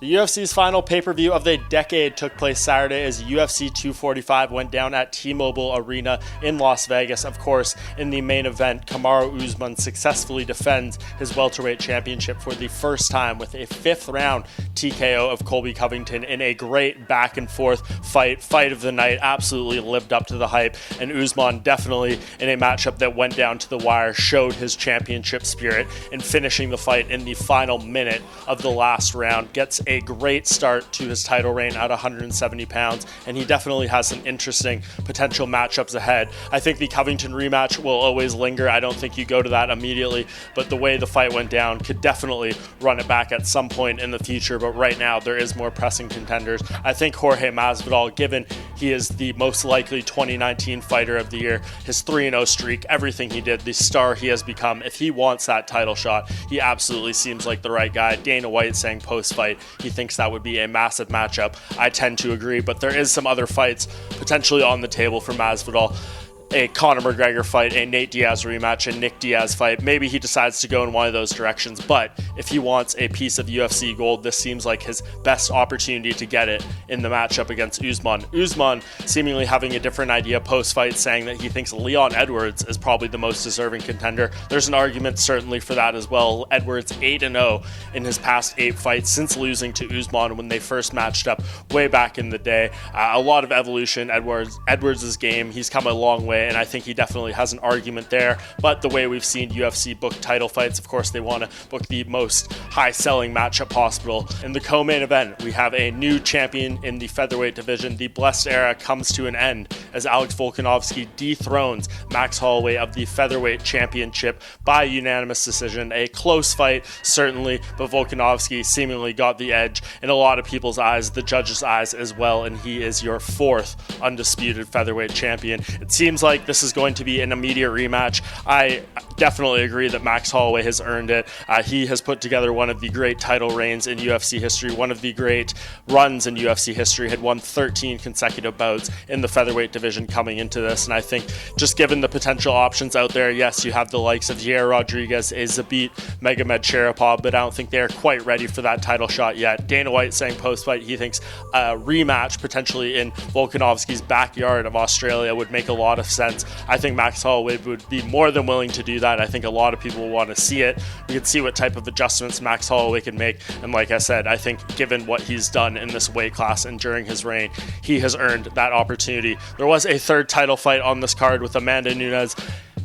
The UFC's final pay-per-view of the decade took place Saturday as UFC 245 went down at T-Mobile Arena in Las Vegas. Of course, in the main event, Kamaru Usman successfully defends his welterweight championship for the first time with a fifth-round TKO of Colby Covington in a great back-and-forth fight of the night. Absolutely lived up to the hype, and Usman definitely, in a matchup that went down to the wire, showed his championship spirit in finishing the fight in the final minute of the last round. Gets a great start to his title reign at 170 pounds, and he definitely has some interesting potential matchups ahead. I think the Covington rematch will always linger. I don't think you go to that immediately, but the way the fight went down could definitely run it back at some point in the future, but right now there is more pressing contenders. I think Jorge Masvidal, given he is the most likely 2019 fighter of the year, his 3-0 streak, everything he did, the star he has become, if he wants that title shot, he absolutely seems like the right guy. Dana White saying post-fight he thinks that would be a massive matchup. I tend to agree, but there is some other fights potentially on the table for Masvidal. A Conor McGregor fight, a Nate Diaz rematch, a Nick Diaz fight. Maybe he decides to go in one of those directions, but if he wants a piece of UFC gold, this seems like his best opportunity to get it in the matchup against Usman. Usman seemingly having a different idea post-fight, saying that he thinks Leon Edwards is probably the most deserving contender. There's an argument certainly for that as well. Edwards 8-0 in his past 8 fights since losing to Usman when they first matched up way back in the day. A lot of evolution, Edwards' game. He's come a long way, and I think he definitely has an argument there. But the way we've seen UFC book title fights, of course, they want to book the most high-selling matchup possible. In the co-main event, we have a new champion in the featherweight division. The blessed era comes to an end as Alex Volkanovski dethrones Max Holloway of the featherweight championship by unanimous decision. A close fight, certainly, but Volkanovski seemingly got the edge in a lot of people's eyes, the judges' eyes as well, and he is your 4th undisputed featherweight champion. It seems like this is going to be an immediate rematch. I definitely agree that Max Holloway has earned it. He has put together one of the great title reigns in UFC history, one of the great runs in UFC history, had won 13 consecutive bouts in the featherweight division coming into this, and I think just given the potential options out there, yes, you have the likes of Yair Rodriguez, Zabit, Magomed Sharapov, but I don't think they're quite ready for that title shot yet. Dana White saying post-fight he thinks a rematch potentially in Volkanovski's backyard of Australia would make a lot of sense. I think Max Holloway would be more than willing to do that. I think a lot of people will want to see it. We can see what type of adjustments Max Holloway can make, and like I said, I think given what he's done in this weight class and during his reign, he has earned that opportunity. There was a third title fight on this card with Amanda Nunes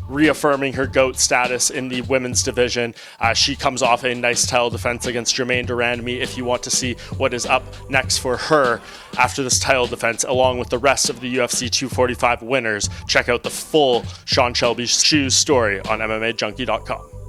reaffirming her GOAT status in the women's division. She comes off a nice title defense against Jermaine Durandamy. If you want to see what is up next for her after this title defense, along with the rest of the UFC 245 winners, check out the full Sean Shelby Shoes story on MMAJunkie.com.